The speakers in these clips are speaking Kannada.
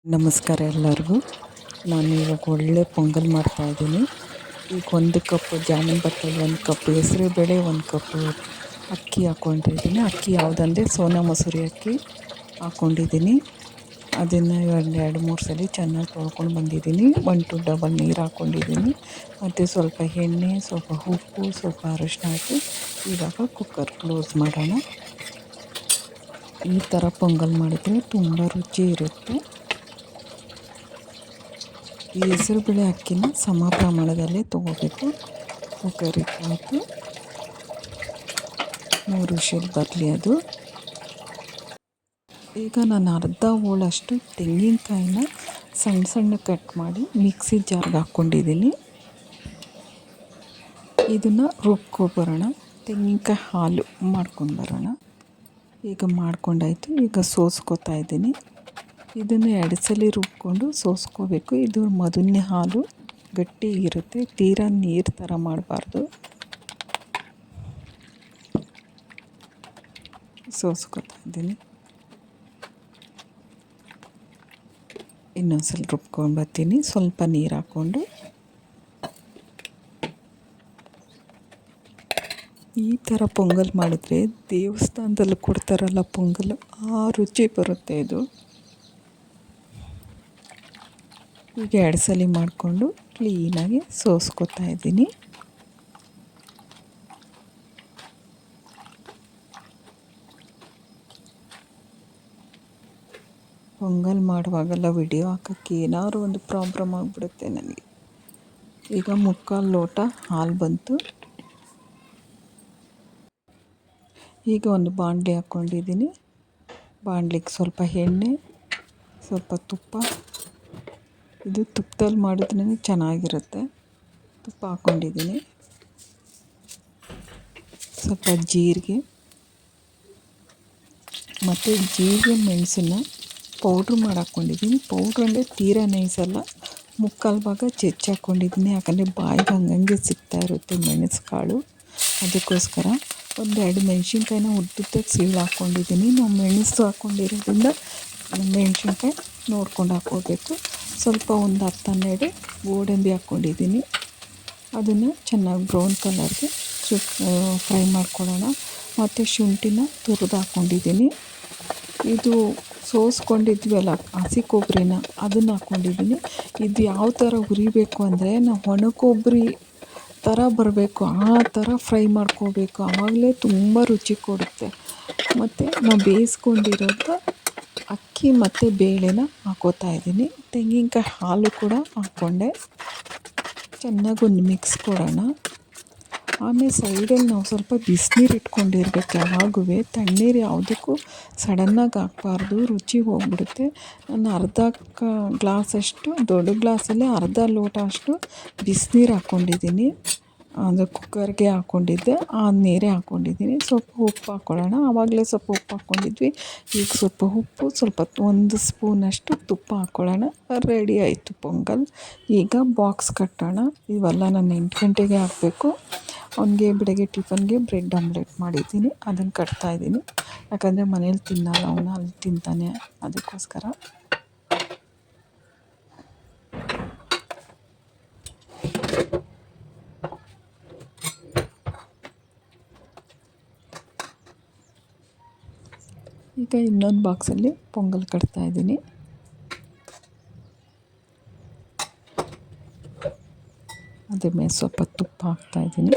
ನಮಸ್ಕಾರ ಎಲ್ಲರಿಗೂ. ನಾನು ಇವಾಗ ಒಳ್ಳೆ ಪೊಂಗಲ್ ಮಾಡ್ತಾಯಿದ್ದೀನಿ. ಈಗ 1 ಕಪ್ ಜಾಮೂನ್ ಬರ್ತದೆ, 1 ಕಪ್ ಹೆಸರುಬೇಳೆ, 1 ಕಪ್ ಅಕ್ಕಿ ಹಾಕ್ಕೊಂಡಿದ್ದೀನಿ. ಅಕ್ಕಿ ಯಾವುದಂದರೆ ಸೋನಾ ಮಸೂರಿ ಅಕ್ಕಿ ಹಾಕ್ಕೊಂಡಿದ್ದೀನಿ. ಅದನ್ನು 2-3 ಸಲ ಚೆನ್ನಾಗಿ ತೊಳ್ಕೊಂಡು ಬಂದಿದ್ದೀನಿ. 1 ಡಬಲ್ ನೀರು ಹಾಕ್ಕೊಂಡಿದ್ದೀನಿ. ಮತ್ತು ಸ್ವಲ್ಪ ಎಣ್ಣೆ, ಸ್ವಲ್ಪ ಉಪ್ಪು, ಸ್ವಲ್ಪ ಅರಶಿನ ಹಾಕಿ ಇವಾಗ ಕುಕ್ಕರ್ ಕ್ಲೋಸ್ ಮಾಡೋಣ. ಈ ಥರ ಪೊಂಗಲ್ ಮಾಡಿದರೆ ತುಂಬ ರುಚಿ ಇರುತ್ತೆ. ಈ ಹೆಸರುಬೇಳೆ ಅಕ್ಕಿನ ಸಮ ಪ್ರಮಾಣದಲ್ಲಿ ತೊಗೋಬೇಕು. ಕುಕ್ಕರ್ ಇಟ್ಟಾಯಿತು, 3 ವಿಷಲ್ ಬರಲಿ ಅದು. ಈಗ ನಾನು ಅರ್ಧ ಹೋಳಷ್ಟು ತೆಂಗಿನಕಾಯಿನ ಸಣ್ಣ ಸಣ್ಣ ಕಟ್ ಮಾಡಿ ಮಿಕ್ಸಿ ಜಾರ್ಗೆ ಹಾಕ್ಕೊಂಡಿದ್ದೀನಿ. ಇದನ್ನು ರುಬ್ಕೊಬರೋಣ. ತೆಂಗಿನಕಾಯಿ ಹಾಲು ಮಾಡ್ಕೊಂಡು ಬರೋಣ. ಈಗ ಮಾಡ್ಕೊಂಡಾಯಿತು. ಈಗ ಸೋಸ್ಕೊತಾ ಇದ್ದೀನಿ. ಇದನ್ನು 2 ಸಲ ರುಬ್ಕೊಂಡು ಸೋಸ್ಕೋಬೇಕು. ಇದು ಮೊದಲನೇ ಹಾಲು ಗಟ್ಟಿ ಇರುತ್ತೆ, ತೀರಾ ನೀರು ಥರ ಮಾಡಬಾರ್ದು. ಸೋಸ್ಕೊತಾ ಇದ್ದೀನಿ. ಇನ್ನೊಂದು ಸಲ ರುಬ್ಕೊಂಡು ಬರ್ತೀನಿ, ಸ್ವಲ್ಪ ನೀರು ಹಾಕ್ಕೊಂಡು. ಈ ಥರ ಪೊಂಗಲ್ ಮಾಡಿದ್ರೆ ದೇವಸ್ಥಾನದಲ್ಲಿ ಕೊಡ್ತಾರಲ್ಲ ಪೊಂಗಲ್, ಆ ರುಚಿ ಬರುತ್ತೆ ಇದು. ಈಗ 2 ಸಲ ಮಾಡಿಕೊಂಡು ಕ್ಲೀನಾಗಿ ಸೋಸ್ಕೊತಾ ಇದ್ದೀನಿ. ಪೊಂಗಲ್ ಮಾಡುವಾಗೆಲ್ಲ ವಿಡಿಯೋ ಹಾಕೋಕ್ಕೆ ಏನಾದ್ರು ಒಂದು ಪ್ರಾಬ್ಲಮ್ ಆಗಿಬಿಡುತ್ತೆ ನನಗೆ. ಈಗ 3/4 ಲೋಟ ಹಾಲು ಬಂತು. ಈಗ ಒಂದು ಬಾಣಲೆ ಹಾಕ್ಕೊಂಡಿದ್ದೀನಿ. ಬಾಣಲೆಗೆ ಸ್ವಲ್ಪ ಎಣ್ಣೆ, ಸ್ವಲ್ಪ ತುಪ್ಪ. ಇದು ತುಪ್ಪದಲ್ಲಿ ಮಾಡಿದ್ರೇ ಚೆನ್ನಾಗಿರುತ್ತೆ. ತುಪ್ಪ ಹಾಕ್ಕೊಂಡಿದ್ದೀನಿ. ಸ್ವಲ್ಪ ಜೀರಿಗೆ ಮತ್ತು ಜೀರಿಗೆ ಮೆಣಸನ್ನ ಪೌಡ್ರ್ ಮಾಡಿ ಹಾಕ್ಕೊಂಡಿದ್ದೀನಿ. ಪೌಡ್ರ್ ಅಂದರೆ ತೀರಾ ನೈಸಲ್ಲ, 3/4 ಭಾಗ ಹೆಚ್ಚು ಹಾಕ್ಕೊಂಡಿದ್ದೀನಿ. ಯಾಕಂದರೆ ಬಾಯಿಗೆ ಹಂಗಂಗೆ ಸಿಗ್ತಾ ಇರುತ್ತೆ ಮೆಣಸು ಕಾಳು, ಅದಕ್ಕೋಸ್ಕರ. 1-2 ಮೆಣಸಿನ್ಕಾಯಿನ ಉದ್ದುದ್ದಕ್ಕೆ ಸೀಳು ಹಾಕ್ಕೊಂಡಿದ್ದೀನಿ. ನಾವು ಮೆಣಸು ಹಾಕ್ಕೊಂಡಿರೋದ್ರಿಂದ ಮೆಣಸಿನ್ಕಾಯಿ ನೋಡ್ಕೊಂಡು ಹಾಕ್ಕೋಬೇಕು. ಸ್ವಲ್ಪ ಒಂದು 10-12 ಗೋಡಂಬಿ ಹಾಕ್ಕೊಂಡಿದ್ದೀನಿ. ಅದನ್ನು ಚೆನ್ನಾಗಿ ಬ್ರೌನ್ ಕಲರ್ಗೆ ಫ್ರೈ ಮಾಡ್ಕೊಳ್ಳೋಣ. ಮತ್ತು ಶುಂಠಿನ ತುರಿದು ಹಾಕ್ಕೊಂಡಿದ್ದೀನಿ. ಇದು ಸೋಸ್ಕೊಂಡಿದ್ವಲ್ಲ ಹಸಿ ಕೊಬ್ಬರಿನ, ಅದನ್ನು ಹಾಕ್ಕೊಂಡಿದ್ದೀನಿ. ಇದು ಯಾವ ಥರ ಹುರಿಬೇಕು ಅಂದರೆ, ನಾವು ಒಣ ಕೊಬ್ಬರಿ ಥರ ಬರಬೇಕು, ಆ ಥರ ಫ್ರೈ ಮಾಡ್ಕೋಬೇಕು. ಆವಾಗಲೇ ತುಂಬ ರುಚಿ ಕೊಡುತ್ತೆ. ಮತ್ತು ನಾವು ಬೇಯಿಸ್ಕೊಂಡಿರೋದು ಅಕ್ಕಿ ಮತ್ತು ಬೇಳೆನ ಹಾಕ್ಕೋತಾ ಇದ್ದೀನಿ. ತೆಂಗಿನಕಾಯಿ ಹಾಲು ಕೂಡ ಹಾಕ್ಕೊಂಡೆ. ಚೆನ್ನಾಗಿ ಒಂದು ಮಿಕ್ಸ್ ಕೊಡೋಣ. ಆಮೇಲೆ ಸೈಡಲ್ಲಿ ನಾವು ಸ್ವಲ್ಪ ಬಿಸಿನೀರು ಇಟ್ಕೊಂಡಿರ್ಬೇಕು ಯಾವಾಗೂ. ತಣ್ಣೀರು ಯಾವುದಕ್ಕೂ ಸಡನ್ನಾಗಿ ಹಾಕ್ಬಾರ್ದು, ರುಚಿ ಹೋಗ್ಬಿಡುತ್ತೆ. ನಾನು ಅರ್ಧ ಗ್ಲಾಸಷ್ಟು, ದೊಡ್ಡ ಗ್ಲಾಸಲ್ಲಿ ಅರ್ಧ ಲೋಟ ಅಷ್ಟು ಬಿಸಿನೀರು ಹಾಕ್ಕೊಂಡಿದ್ದೀನಿ. ಅದು ಕುಕ್ಕರ್ಗೆ ಹಾಕ್ಕೊಂಡಿದ್ದೆ, ಆ ನೀರೇ ಹಾಕ್ಕೊಂಡಿದ್ದೀನಿ. ಸ್ವಲ್ಪ ಉಪ್ಪು ಹಾಕ್ಕೊಳ್ಳೋಣ. ಆವಾಗಲೇ ಸ್ವಲ್ಪ ಉಪ್ಪು ಹಾಕ್ಕೊಂಡಿದ್ವಿ. ಈಗ ಸ್ವಲ್ಪ ಉಪ್ಪು, ಸ್ವಲ್ಪ 1 ಸ್ಪೂನಷ್ಟು ತುಪ್ಪ ಹಾಕ್ಕೊಳ್ಳೋಣ. ರೆಡಿ ಆಯಿತು ಪೊಂಗಲ್. ಈಗ ಬಾಕ್ಸ್ ಕಟ್ಟೋಣ. ಇವೆಲ್ಲ ನಾನು 8 ಗಂಟೆಗೆ ಹಾಕಬೇಕು. ಅವನಿಗೆ ಬೆಳಗ್ಗೆ ಟಿಫನ್ಗೆ ಬ್ರೆಡ್ ಆಮ್ಲೆಟ್ ಮಾಡಿದ್ದೀನಿ, ಅದನ್ನು ಕಟ್ತಾಯಿದ್ದೀನಿ. ಯಾಕಂದರೆ ಮನೇಲಿ ತಿನ್ನಲ್ಲ ಅವನು, ಅಲ್ಲಿ ತಿಂತಾನೆ, ಅದಕ್ಕೋಸ್ಕರ. ಈಗ ಇನ್ನೊಂದು ಬಾಕ್ಸಲ್ಲಿ ಪೊಂಗಲ್ ಕಟ್ತಾಯಿದ್ದೀನಿ. ಅದ್ರ ಮೇಲೆ ಸ್ವಲ್ಪ ತುಪ್ಪ ಹಾಕ್ತಾಯಿದ್ದೀನಿ.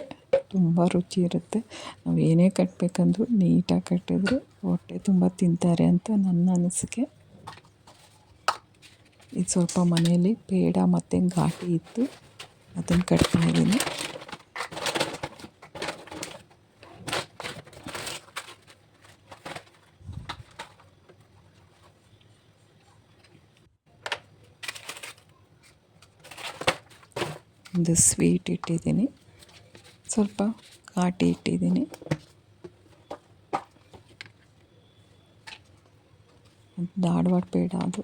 ತುಂಬ ರುಚಿ ಇರುತ್ತೆ. ನಾವು ಏನೇ ಕಟ್ಟಬೇಕಂದ್ರೂ ನೀಟಾಗಿ ಕಟ್ಟಿದ್ರೆ ಹೊಟ್ಟೆ ತುಂಬ ತಿಂತಾರೆ ಅಂತ ನನ್ನ ಅನಿಸಿಕೆ. ಇದು ಸ್ವಲ್ಪ ಮನೆಯಲ್ಲಿ ಪೇಡ ಮತ್ತು ಘಾಟಿ ಇತ್ತು, ಅದನ್ನು ಕಟ್ತಾಯಿದ್ದೀನಿ. ಒಂದು ಸ್ವೀಟ್ ಇಟ್ಟಿದ್ದೀನಿ, ಸ್ವಲ್ಪ ಘಾಟಿ ಇಟ್ಟಿದ್ದೀನಿ. ಧಾರವಾಡ ಪೇಡ ಅದು.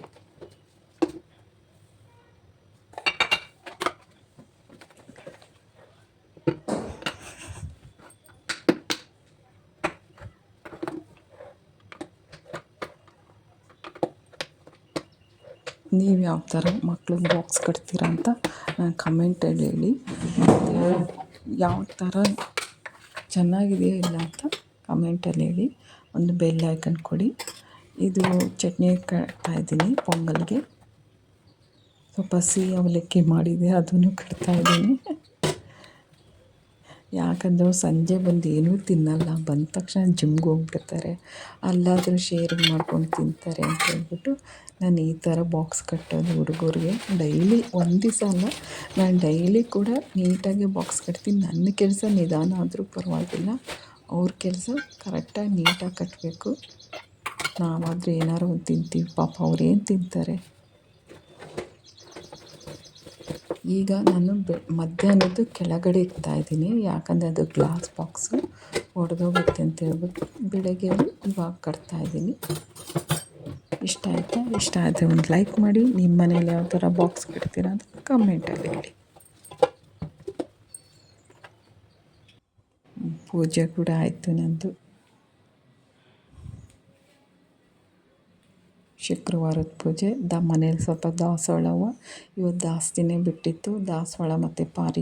ನೀವು ಯಾವ ಥರ ಮಕ್ಳಿಗೆ ಬಾಕ್ಸ್ ಕಟ್ತೀರಾ ಅಂತ ಕಮೆಂಟಲ್ಲಿ ಹೇಳಿ. ಮತ್ತು ಯಾವ ಥರ ಚೆನ್ನಾಗಿದೆಯಾ ಇಲ್ಲ ಅಂತ ಕಮೆಂಟಲ್ಲಿ ಹೇಳಿ. ಒಂದು ಬೆಲ್ ಐಕನ್ ಕೊಡಿ. ಇದು ಚಟ್ನಿ ಕಟ್ತಾಯಿದ್ದೀನಿ ಪೊಂಗಲ್ಗೆ. ಸ್ವಲ್ಪ ಸಿಹಿ ಅವಲಕ್ಕಿ ಮಾಡಿದೆ, ಅದನ್ನು ಕಟ್ತಾಯಿದ್ದೀನಿ. ಯಾಕಂದ್ರೆ ಸಂಜೆ ಬಂದು ಏನೂ ತಿನ್ನಲ್ಲ, ಬಂದ ತಕ್ಷಣ ಜಿಮ್ಗೆ ಹೋಗ್ಬಿಡ್ತಾರೆ, ಅಲ್ಲಾದರೂ ಶೇರಿಂಗ್ ಮಾಡ್ಕೊಂಡು ತಿಂತಾರೆ ಅಂತ ಹೇಳ್ಬಿಟ್ಟು ನಾನು ಈ ಥರ ಬಾಕ್ಸ್ ಕಟ್ಟೋದು ಹುಡುಗರಿಗೆ. ಡೈಲಿ ಒಂದು ದಿವಸ ಅಲ್ಲ, ನಾನು ಡೈಲಿ ಕೂಡ ನೀಟಾಗಿ ಬಾಕ್ಸ್ ಕಟ್ತೀನಿ. ನನ್ನ ಕೆಲಸ ನಿಧಾನ ಆದರೂ ಪರವಾಗಿಲ್ಲ, ಅವ್ರ ಕೆಲಸ ಕರೆಕ್ಟಾಗಿ ನೀಟಾಗಿ ಕಟ್ಟಬೇಕು. ನಾವಾದರೆ ಏನಾರು ಒಂದು ತಿಂತೀವಿ, ಪಾಪ ಅವ್ರೇನು ತಿಂತಾರೆ. ಈಗ ನಾನು ಮಧ್ಯಾಹ್ನದ್ದು ಕೆಳಗಡೆ ಇಡ್ತಾಯಿದ್ದೀನಿ, ಯಾಕಂದರೆ ಅದು ಗ್ಲಾಸ್ ಬಾಕ್ಸು ಒಡೆದೋಗುತ್ತೆ ಅಂತ ಹೇಳ್ಬಿಟ್ಟು. ಬೆಳಗ್ಗೆ ಇವಾಗ ಕಟ್ತಾಯಿದ್ದೀನಿ. ಇಷ್ಟ ಆಯಿತಾ? ಇಷ್ಟ ಆದರೆ ಒಂದು ಲೈಕ್ ಮಾಡಿ. ನಿಮ್ಮ ಮನೇಲಿ ಯಾವ ಥರ ಬಾಕ್ಸ್ ಕಟ್ತೀರಾ ಅಂತ ಕಮೆಂಟಲ್ಲಿ ಹೇಳಿ. ಪೂಜೆ ಕೂಡ ಆಯಿತು ನಂದು. ಶುಕ್ರವಾರದ ಪೂಜೆ. ಮನೇಲಿ ಸ್ವಲ್ಪ ದಾಸವಾಳ ಹೂವು ಇವತ್ತು ಜಾಸ್ತಿನೇ ಬಿಟ್ಟಿತ್ತು. ದಾಸವಾಳ ಮತ್ತು ಪಾರಿ